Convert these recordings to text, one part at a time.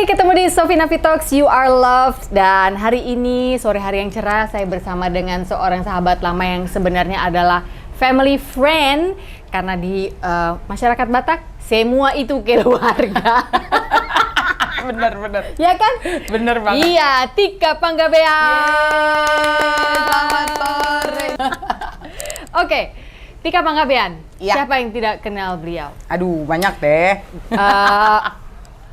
Ketemu di Sofi Nafi Talks, You Are Loved. Dan hari ini, sore hari yang cerah, saya bersama dengan seorang sahabat lama yang sebenarnya adalah family friend. Karena di masyarakat Batak, semua itu keluarga. Bener. Ya kan? Bener banget. Iya, Tika Panggabean. Selamat sore. Oke, Tika Panggabean. Ya. Siapa yang tidak kenal beliau? Aduh, banyak deh.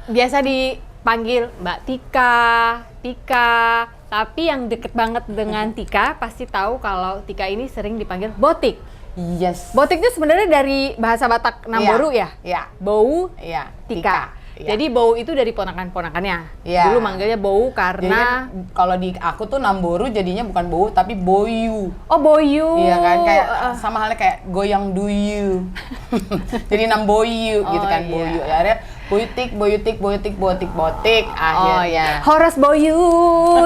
Biasa dipanggil Mbak Tika, tapi yang deket banget dengan Tika pasti tahu kalau Tika ini sering dipanggil Botik. Yes. Botik itu sebenarnya dari bahasa Batak Namboru ya? Iya. Bou, Iya. Tika. Iya. Jadi Bou itu dari ponakan-ponakannya. Iya. Dulu manggilnya Bou Jadi karena kan, kalau di aku tuh Namboru jadinya bukan bau tapi boyu. oh Boyu. Iya kan, kayak sama halnya kayak goyang duyu. Jadi Namboyu gitu kan, iya. boyu. Ya, akhirnya botik akhirnya. Oh ya. Horas Boyu,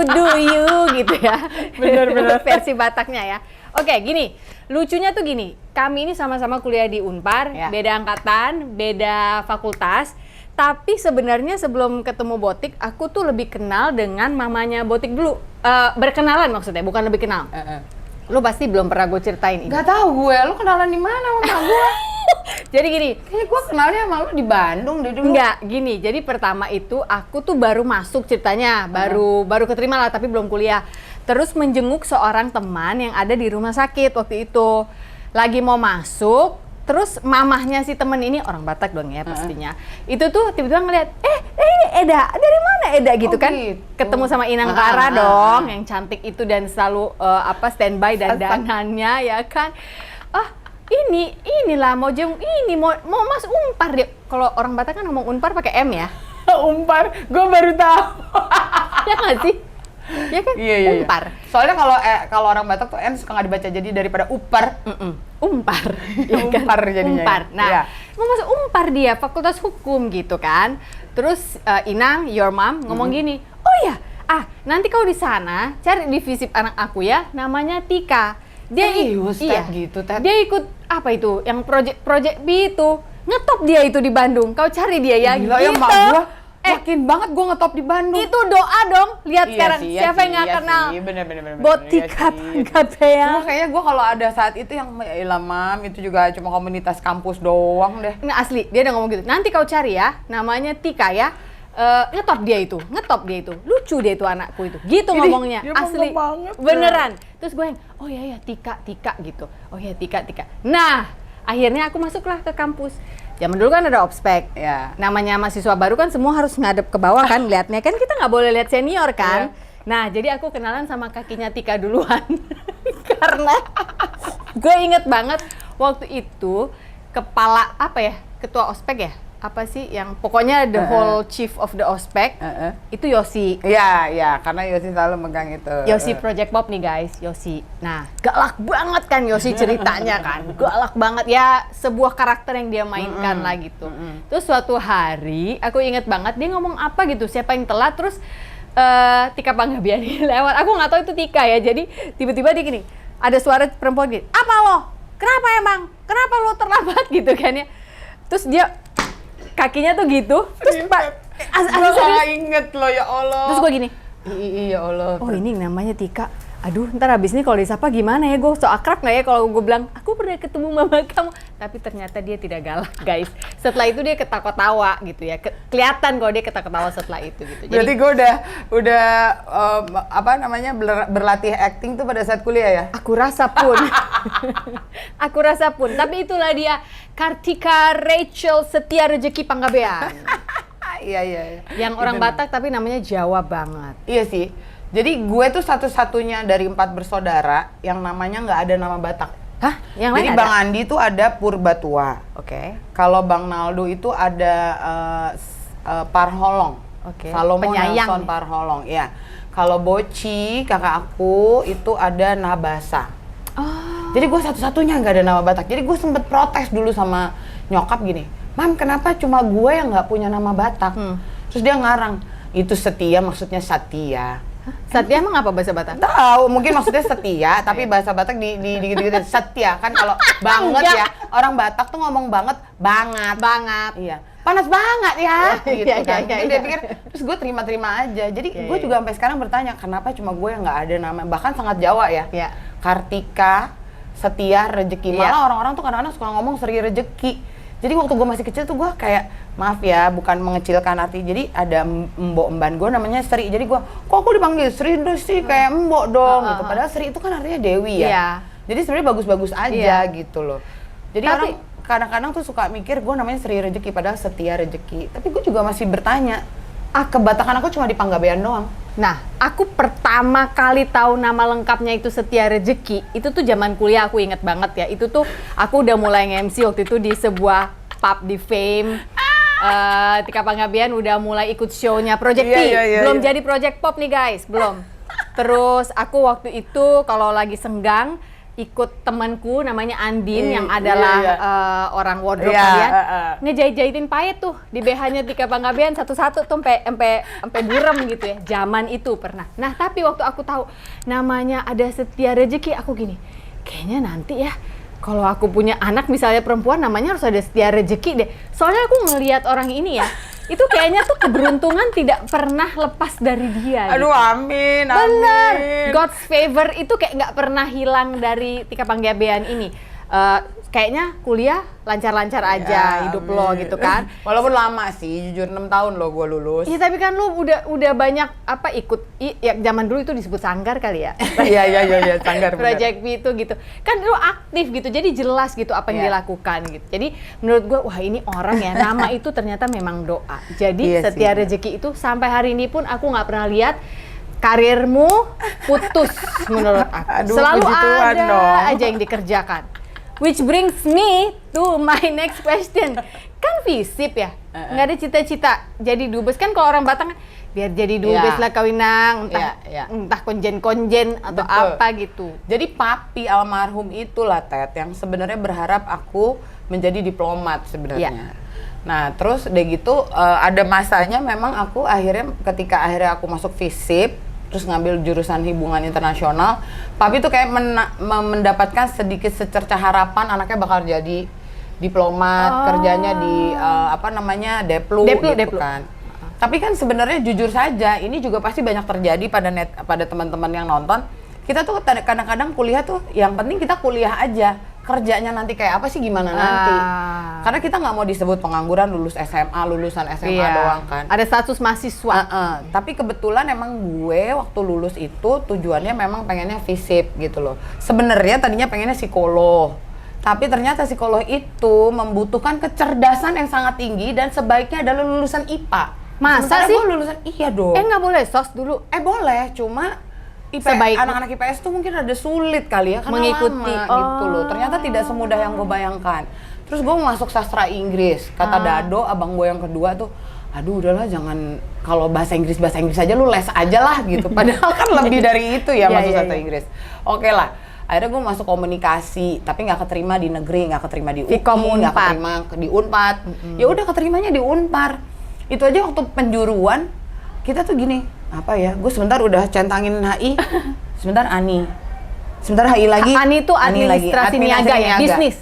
duyu gitu ya. Bener. Versi Bataknya ya. Oke, gini. Lucunya tuh gini. Kami ini sama-sama kuliah di Unpar, Ya. beda angkatan, beda fakultas. Tapi sebenarnya sebelum ketemu Botik, aku tuh lebih kenal dengan mamanya Botik dulu. Berkenalan maksudnya, bukan lebih kenal. Lu pasti belum pernah gue ceritain ini. Gak tahu gue, lu kenalan di mana sama gue? Jadi gini, Kayaknya gue kenalnya sama lu di Bandung deh dulu. enggak, gini. Jadi pertama itu aku tuh baru masuk ceritanya, baru keterima lah tapi belum kuliah. Terus menjenguk seorang teman yang ada di rumah sakit waktu itu. Lagi mau masuk, terus mamahnya si temen ini orang Batak dong ya pastinya. Itu tuh tiba-tiba ngeliat, ini Eda, dari mana Eda gitu Oh, kan? gitu. Ketemu sama Inang Kara dong, yang cantik itu dan selalu standby dan danannya ya kan. Inilah mau Mas Unpar dia. Kalau orang Batak kan ngomong Unpar pakai M ya. Unpar, gue baru tahu. Ya nggak sih? Ya kan? Iya. Unpar. Soalnya kalau orang Batak tuh N suka nggak dibaca jadi daripada upar. Umpar. Ya kan? Umpar jadinya. Umpar. Nah, Iya. mau masuk Umpar dia, fakultas hukum gitu kan. Terus Inang, your mom ngomong gini, "Oh ya, nanti kau di sana cari di visip anak aku ya, namanya Tika." Dia gitu, Ted. Dia ikut apa itu? Yang project B itu. Ngetop dia itu di Bandung. Kau cari dia ya. Gila ya, gitu. mak gua yakin banget gua ngetop di Bandung. Itu doa dong. Lihat sekarang siapa yang nggak kenal? Bener. Botika Panggabean. Cuma kayaknya gua kalau ada saat itu yang mam itu juga cuma komunitas kampus doang deh. Nah asli, dia udah ngomong gitu. Nanti kau cari ya, namanya Tika ya. Ngetop dia itu. Lucu dia itu anakku itu. Gitu ngomongnya, dia asli. bangga banget, Beneran. Terus gue yang, oh iya Tika gitu. Oh iya Tika. Nah, akhirnya aku masuklah ke kampus. Zaman dulu kan ada ospek. Ya. Namanya mahasiswa baru kan semua harus ngadep ke bawah kan, lihatnya kan kita nggak boleh lihat senior kan. Nah, jadi aku kenalan sama kakinya Tika duluan. Karena gue inget banget waktu itu kepala ketua ospek ya? Apa sih yang pokoknya the whole chief of the ospek itu Yosi. Iya, karena Yosi selalu megang itu. Yosi Project Pop nih guys, Yosi. Nah, galak banget kan Yosi ceritanya kan. Galak banget ya, sebuah karakter yang dia mainkan lah gitu. Terus suatu hari, aku inget banget dia ngomong apa gitu, siapa yang telat, terus Tika Panggabean lewat. Aku nggak tahu itu Tika ya, jadi tiba-tiba dia gini, ada suara perempuan gini, "Apa lo? Kenapa emang? Kenapa lo terlambat?" gitu kan ya. Terus dia kakinya tuh gitu, terus gue gak inget loh, ya Allah. Terus gue gini, iya Allah. oh ini namanya Tika. Aduh, ntar abis ini kalau disapa gimana ya? Gue so akrab nggak ya kalau gue bilang, aku pernah ketemu mama kamu. Tapi ternyata dia tidak galak, guys. Setelah itu dia ketawa-tawa gitu ya. Kelihatan kalau dia ketawa-tawa setelah itu gitu. Berarti gue udah berlatih acting tuh pada saat kuliah ya? Aku rasa pun. Tapi itulah dia, Kartika Rachel Setia Rezeki Panggabean. Iya. Yang orang Batak tapi namanya Jawa banget. Iya sih. Jadi gue tuh satu-satunya dari 4 bersaudara yang namanya nggak ada nama Batak. Hah? Yang lain Jadi ada? Bang Andi tuh ada Purbatua. Oke. Kalau Bang Naldo itu ada Parholong. Oke. Salomo Penyayang Nelson nih. Parholong. Ya. Kalau Boci, kakak aku itu ada Nabasa. Oh. Jadi gue satu-satunya nggak ada nama Batak. Jadi gue sempet protes dulu sama nyokap gini, Mam, kenapa cuma gue yang nggak punya nama Batak? Terus dia ngarang, itu Setia maksudnya Satya. Satya emang apa bahasa Batak? Tahu, mungkin maksudnya setia, tapi bahasa Batak di gitu Setia kan kalau banget ya. Orang Batak tuh ngomong banget. Iya. Panas banget ya gitu kan. Mungkin dia pikir, terus gue terima-terima aja. Jadi gue juga sampai sekarang bertanya, kenapa cuma gue yang nggak ada nama, bahkan sangat Jawa ya. Kartika, Setia, Rezeki. Malah orang-orang tuh kadang-kadang suka ngomong Sri Rezeki. Jadi waktu gue masih kecil tuh gue kayak, maaf ya, bukan mengecilkan arti. Jadi ada mbok emban gue namanya Sri. Jadi gue, kok aku dipanggil Sri sih kayak mbok dong gitu. Padahal Sri itu kan artinya Dewi ya. Jadi sebenarnya bagus-bagus aja gitu loh. Jadi orang kadang-kadang tuh suka mikir gue namanya Sri Rezeki padahal Setia Rezeki. Tapi gue juga masih bertanya, kebatakan aku cuma di Panggabean doang. Nah, aku pertama kali tahu nama lengkapnya itu Setia Rezeki, itu tuh zaman kuliah, aku inget banget ya. Itu tuh aku udah mulai nge-MC waktu itu di sebuah pub di Fame. Tika Panggabean udah mulai ikut show-nya Project P. Belum jadi Project Pop nih guys, belum. Terus aku waktu itu kalau lagi senggang, ikut temanku namanya Andin yang adalah orang wardrobe kalian ngejahit-jahitin payet tuh di BH-nya Tika Panggabean satu-satu tuh sampai burem gitu ya. Zaman itu pernah. Nah, tapi waktu aku tahu namanya ada Setia Rezeki, aku gini, kayaknya nanti ya kalau aku punya anak misalnya perempuan namanya harus ada Setia Rezeki deh. Soalnya aku ngelihat orang ini ya, itu kayaknya tuh keberuntungan tidak pernah lepas dari dia. Aduh, gitu. Amin. Bener, God's favor itu kayak nggak pernah hilang dari Tika Panggabean ini. Kayaknya kuliah lancar-lancar aja hidup lo gitu kan. Walaupun lama sih, jujur 6 tahun lo gue lulus. Iya, tapi kan lo udah banyak ikut ya zaman dulu itu disebut sanggar kali ya. Iya, sanggar. Project B itu gitu. Kan lo aktif gitu, jadi jelas gitu apa yang dilakukan gitu. Jadi menurut gue, wah ini orang ya, nama itu ternyata memang doa. Jadi Setia Rezeki itu sampai hari ini pun aku nggak pernah lihat karirmu putus menurut aku. Aduh, selalu ada dong. aja yang dikerjakan. Which brings me to my next question. Kan visip ya, nggak ada cita-cita jadi dubes. Kan kalau orang Batak kan, biar jadi dubes lah kawinang, entah konjen-konjen atau apa gitu. Jadi papi almarhum itulah Tet, yang sebenarnya berharap aku menjadi diplomat sebenarnya. Nah, terus udah gitu ada masanya memang aku ketika akhirnya aku masuk visip, terus ngambil jurusan hubungan internasional, papi tuh kayak mendapatkan sedikit secerca harapan anaknya bakal jadi diplomat, kerjanya di Deplu gitu kan. Tapi kan sebenarnya jujur saja, ini juga pasti banyak terjadi pada teman-teman yang nonton. Kita tuh kadang-kadang kuliah tuh yang penting kita kuliah aja. Kerjanya nanti kayak apa sih gimana nanti. Karena kita nggak mau disebut pengangguran lulusan SMA doang kan. Ada status mahasiswa. Tapi kebetulan emang gue waktu lulus itu tujuannya memang pengennya visip gitu loh. Sebenarnya tadinya pengennya psikolog. Tapi ternyata psikolog itu membutuhkan kecerdasan yang sangat tinggi dan sebaiknya adalah lulusan IPA. Masa sih? Gue lulusan iya dong. Nggak boleh sos dulu. Boleh, cuma anak-anak IPS tuh mungkin ada sulit kali ya karena mengikuti lama, gitu loh. Ternyata tidak semudah yang gue bayangkan. Terus gue masuk sastra Inggris. Kata Dado, abang gue yang kedua tuh, aduh udahlah jangan, kalau bahasa Inggris aja lu les aja lah gitu. Padahal kan lebih dari itu ya masuk sastra Inggris. Oke lah. Akhirnya gue masuk komunikasi, tapi nggak keterima di negeri, nggak keterima di UI, nggak keterima di Unpad. Ya udah keterimanya di Unpar. Itu aja waktu penjuruan kita tuh gini, apa ya? Gue sebentar udah centangin HI, sebentar Ani, sebentar HI lagi. Ani itu administrasi niaga ya, bisnis.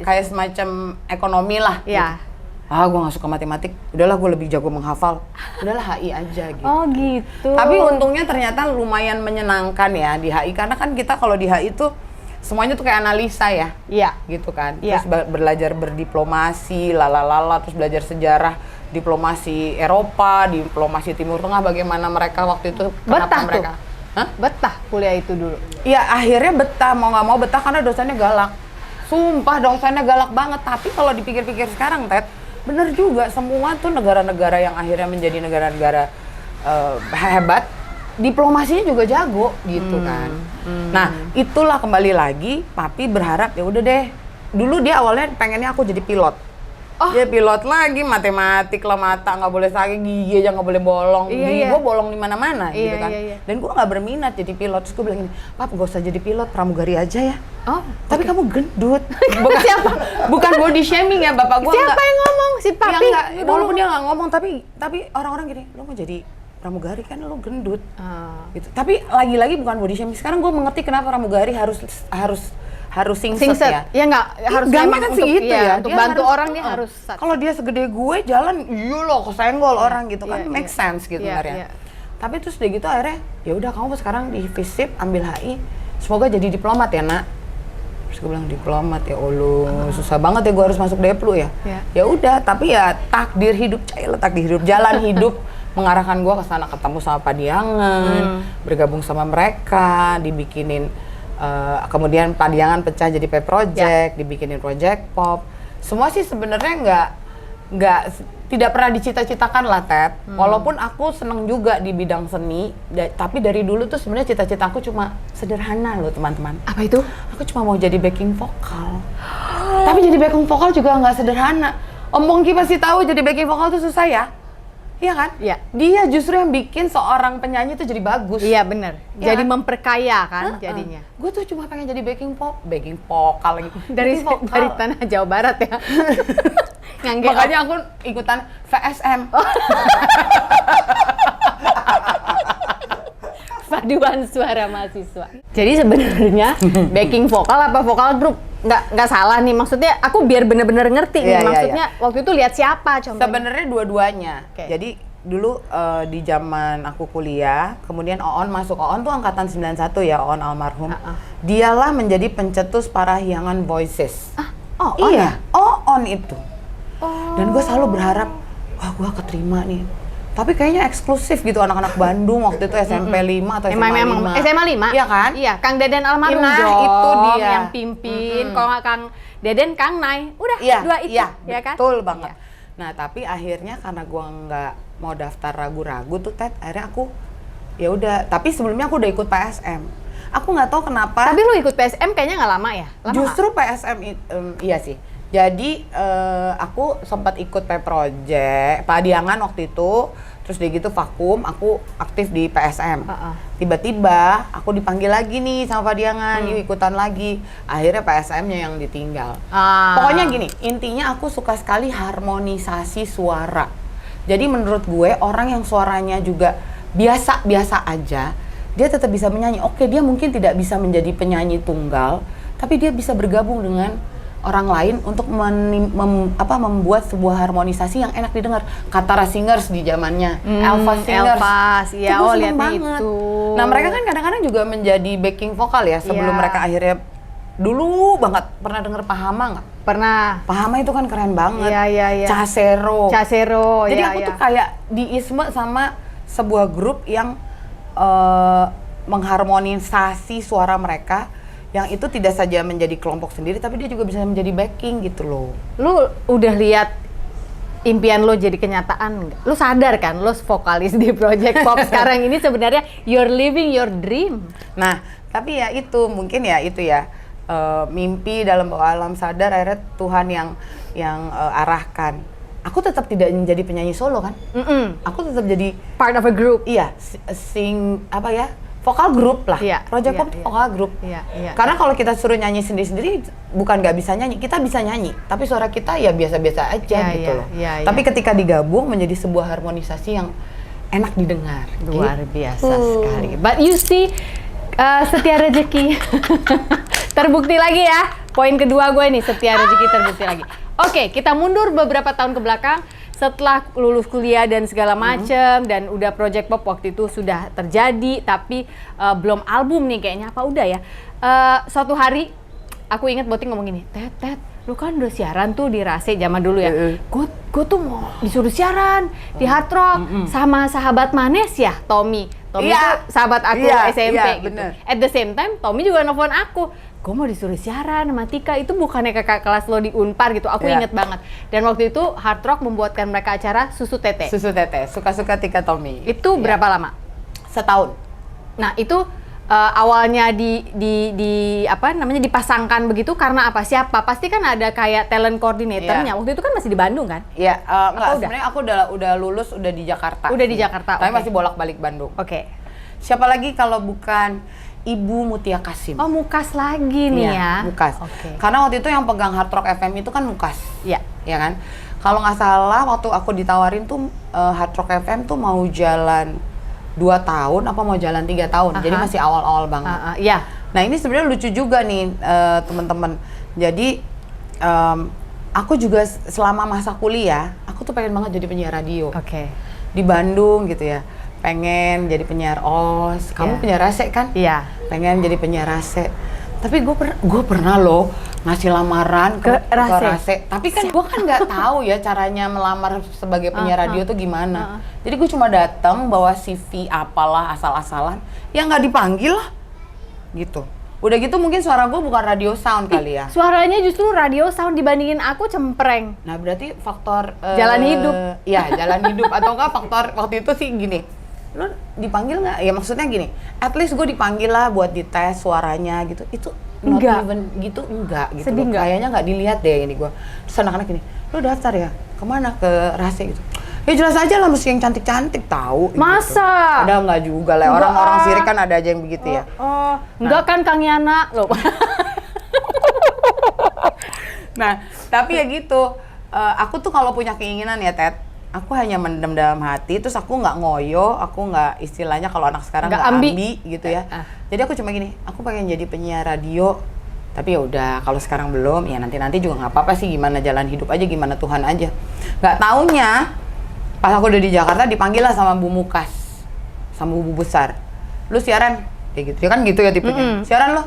Kayak semacam ekonomi lah. Ya. Gitu. Gue nggak suka matematik, udahlah gue lebih jago menghafal, udahlah HI aja gitu. Oh gitu. Tapi untungnya ternyata lumayan menyenangkan ya di HI, karena kan kita kalau di HI tuh semuanya tuh kayak analisa ya. Iya. Gitu kan. Terus belajar berdiplomasi, terus belajar sejarah diplomasi Eropa, diplomasi Timur Tengah, bagaimana mereka waktu itu, betah mereka. Betah kuliah itu dulu. Iya, akhirnya betah, mau nggak mau betah karena dosennya galak. Sumpah dosennya galak banget, tapi kalau dipikir-pikir sekarang, Ted, bener juga, semua tuh negara-negara yang akhirnya menjadi negara-negara hebat, diplomasinya juga jago gitu kan. Nah, itulah kembali lagi papi berharap ya udah deh. Dulu dia awalnya pengennya aku jadi pilot. Dia pilot lagi, matematik lah, mata nggak boleh sakit, gigi aja nggak boleh bolong. Gigi gue bolong di mana-mana gitu kan. Dan gue nggak berminat jadi pilot. Terus gue bilang gini, Pap gak usah jadi pilot, pramugari aja ya. Tapi kamu gendut. Bukan siapa? Bukan body shaming ya bapak gue. Siapa yang ngomong? Si papi? Ya, walaupun dia nggak ngomong, tapi orang-orang gini, lo mau jadi pramugari kan lo gendut. Gitu. Tapi lagi-lagi bukan body shaming. Sekarang gue mengerti kenapa pramugari harus singset ya. Ya nggak harus gampang kan untuk, segitu ya. Untuk bantu orang dia harus. Kalau dia segede gue jalan, iya loh kesenggol orang gitu kan, make sense gitu sebenarnya. Tapi terus udah gitu akhirnya, ya udah kamu sekarang di FISIP ambil HI, semoga jadi diplomat ya nak. Terus gue bilang diplomat ya Allah, susah banget ya gue harus masuk Deplu ya. Ya udah, tapi ya takdir hidup, jalan hidup mengarahkan gue ke sana, ketemu sama Padiangan, bergabung sama mereka, dibikinin. Kemudian Padiangan pecah jadi P-Project, dibikinin Project Pop. Semua sih sebenarnya tidak pernah dicita-citakan lah, Ted. Walaupun aku seneng juga di bidang seni, tapi dari dulu tuh sebenarnya cita-cita aku cuma sederhana loh teman-teman. Apa itu? Aku cuma mau jadi backing vokal. Tapi jadi backing vokal juga nggak sederhana. Om Pongki pasti tahu jadi backing vokal tuh susah ya. Iya kan? Iya. Dia justru yang bikin seorang penyanyi itu jadi bagus. Iya benar. Ya jadi kan? memperkaya kan jadinya. Gue tuh cuma pengen jadi backing vokal lagi. Dari tanah Jawa Barat ya. Makanya aku ikutan VSM. Paduan suara mahasiswa. Jadi sebenarnya backing vokal apa vokal grup nggak salah nih, maksudnya aku biar bener-bener ngerti nih maksudnya waktu itu lihat siapa contohnya. Sebenarnya dua-duanya. Jadi dulu di zaman aku kuliah, kemudian Oon masuk. Oon tuh angkatan 91 ya, Oon almarhum. Dialah menjadi pencetus Parahyangan Voices. Oon iya, Oon itu. Dan gue selalu berharap, wah gue keterima nih. Tapi kayaknya eksklusif gitu anak-anak Bandung waktu itu SMP 5 atau SMA 5. SMA 5? Iya kan? Iya, Kang Deden almarhum dong. Itu dia yang pimpin. Kalau nggak Kang Deden, Kang Nay. Udah, dua itu, ya kan? Betul banget. Nah, tapi akhirnya karena gua nggak mau daftar ragu-ragu tuh, Ted, akhirnya aku ya udah. Tapi sebelumnya aku udah ikut PSM. Aku nggak tahu kenapa. Tapi lu ikut PSM kayaknya nggak lama ya? Justru PSM iya sih. Jadi aku sempat ikut P-Project, Padiangan waktu itu, terus dia gitu vakum, aku aktif di PSM. Tiba-tiba aku dipanggil lagi nih sama Padiangan, yuk ikutan lagi. Akhirnya PSM-nya yang ditinggal. Pokoknya gini, intinya aku suka sekali harmonisasi suara. Jadi menurut gue orang yang suaranya juga biasa-biasa aja, dia tetap bisa menyanyi. Oke, dia mungkin tidak bisa menjadi penyanyi tunggal, tapi dia bisa bergabung dengan orang lain untuk membuat sebuah harmonisasi yang enak didengar. Katara Singers di zamannya, Elva Singers, ya, itu seneng banget. Nah mereka kan kadang-kadang juga menjadi backing vokal ya sebelum mereka akhirnya dulu banget. Pernah denger Pahama nggak? Pernah. Pahama itu kan keren banget. Iya. Casero. Jadi aku tuh kayak diisme sama sebuah grup yang mengharmonisasi suara mereka, yang itu tidak saja menjadi kelompok sendiri, tapi dia juga bisa menjadi backing gitu loh. Lu udah lihat impian lo jadi kenyataan nggak? Lu sadar kan, lo vokalis di Project Pop sekarang ini sebenarnya you're living your dream. Nah, tapi ya itu mungkin ya itu ya mimpi dalam bawah alam sadar, akhirnya Tuhan yang arahkan. Aku tetap tidak menjadi penyanyi solo kan? Aku tetap jadi part of a group. Iya, vokal grup lah. Project Pop vokal grup. Karena kalau kita suruh nyanyi sendiri-sendiri, bukan nggak bisa nyanyi, kita bisa nyanyi, tapi suara kita ya biasa-biasa aja gitu loh. Tapi ketika digabung menjadi sebuah harmonisasi yang enak didengar. Luar biasa sekali. But you see, setia rezeki terbukti lagi ya. Poin kedua gue nih, setia rezeki terbukti lagi. Oke, kita mundur beberapa tahun ke belakang. Setelah lulus kuliah dan segala macem, dan udah Project Pop waktu itu sudah terjadi, tapi belum album nih kayaknya, apa udah ya. Suatu hari, aku ingat Boting ngomong gini, Tet, lu kan udah siaran tuh di Rase zaman dulu ya. Gue tuh mau disuruh siaran di Hard Rock sama sahabat Manes ya, Tommy itu sahabat aku SMP gitu. Bener. At the same time, Tommy juga nelfon aku. Gue mau disuruh siaran sama Tika, itu bukannya kakak kelas lo di Unpar gitu, aku inget banget. Dan waktu itu Hard Rock membuatkan mereka acara Susu Tete, suka-suka Tika Tommy. Itu berapa lama? Setahun. Nah itu awalnya apa namanya dipasangkan begitu karena apa? Siapa? Pasti kan ada kayak talent coordinatornya. Waktu itu kan masih di Bandung kan? Iya, enggak, sebenarnya aku udah lulus udah di Jakarta. Udah di Jakarta. Tapi masih bolak-balik Bandung. Oke. Siapa lagi kalau bukan Ibu Mutia Kasim? Oh, Mukas lagi nih ya. Mukas. Oke. Karena waktu itu yang pegang Hard Rock FM itu kan Mukas. Iya. Ya kan? Kalau nggak salah waktu aku ditawarin tuh Hard Rock FM tuh mau jalan 2 tahun apa mau jalan 3 tahun. Jadi masih awal-awal banget. Iya. Nah, ini sebenarnya lucu juga nih teman-teman. Jadi aku juga selama masa kuliah, aku tuh pengen banget jadi penyiar radio. Oke. Di Bandung gitu ya. Pengen jadi penyiar OS. Kamu penyiar rase kan? Iya. Pengen jadi penyiar rase. Tapi gue pernah loh ngasih lamaran ke rase. Tapi kan gue kan nggak tahu ya caranya melamar sebagai penyiar radio tuh gimana. Jadi gue cuma datang bawa CV apalah asal-asalan, ya nggak dipanggil lah, gitu. Udah gitu mungkin suara gue bukan radio sound kali ya. Suaranya justru radio sound dibandingin aku cempreng. Nah berarti faktor jalan hidup. Iya jalan hidup atau enggak faktor waktu itu sih gini. Lo dipanggil nggak? Ya maksudnya gini, at least gue dipanggil lah buat dites suaranya gitu. Itu not even gitu enggak gitu. Kayaknya nggak dilihat deh ini gue. Terus anak-anak gini, lo daftar ya kemana ke rase gitu. Ya jelas aja lah mesti yang cantik-cantik tahu. Masa? Gitu. Ada nggak juga lah orang-orang sirik kan ada aja yang begitu ya. Enggak kan Kang Yana loh. Nah tapi ya gitu. Aku tuh kalau punya keinginan ya Ted, aku hanya mendem dalam hati, terus aku nggak ngoyo, aku nggak istilahnya kalau anak sekarang nggak ambi gitu ya. Jadi aku cuma gini, aku pengen jadi penyiar radio, tapi ya udah kalau sekarang belum, ya nanti juga nggak apa-apa sih, gimana jalan hidup aja, gimana Tuhan aja. Nggak taunya, pas aku udah di Jakarta dipanggil lah sama Bu Mukas, sama Bu Besar, lu siaran, kayak gitu, ya kan gitu ya tipenya, siaran lo,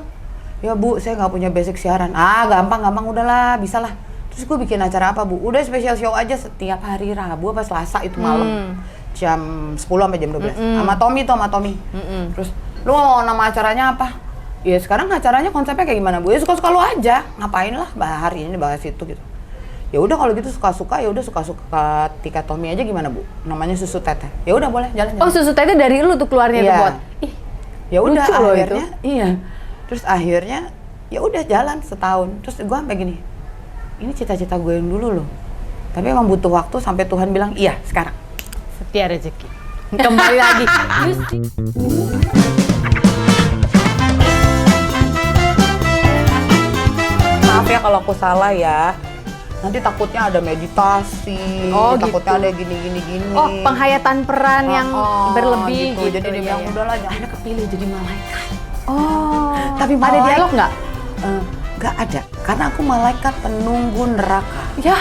ya Bu, saya nggak punya basic siaran, gampang, udahlah, bisa lah. Terus gue bikin acara apa Bu? Udah special show aja setiap hari Rabu apa Selasa itu malam jam 10 sampai jam 12 sama Tommy. Terus lu mau nama acaranya apa? Ya sekarang acaranya konsepnya kayak gimana Bu? Ya suka-suka lu aja, ngapain lah hari ini bahas itu gitu. Ya udah kalau gitu suka-suka, ya udah suka-suka Tika Tommy aja gimana Bu? Namanya Susu Teteh. Ya udah boleh jalan. Oh Susu Teteh dari lu tuh keluarnya tuh buat. Ih, ya udah akhirnya itu. Iya. Terus akhirnya ya udah jalan setahun. Terus gue sampai gini. Ini cita-cita gue yang dulu loh. Tapi emang butuh waktu sampai Tuhan bilang, iya sekarang. Setia rezeki. Kembali lagi. Maaf ya kalau aku salah ya. Nanti takutnya ada meditasi, takutnya ada gini. Oh, penghayatan peran yang berlebih gitu. Jadi dia bilang, udahlah jangan kepilih jadi malaikat. Oh. Tapi ada dialog nggak? Nggak ada, karena aku malaikat penunggu neraka. Ya.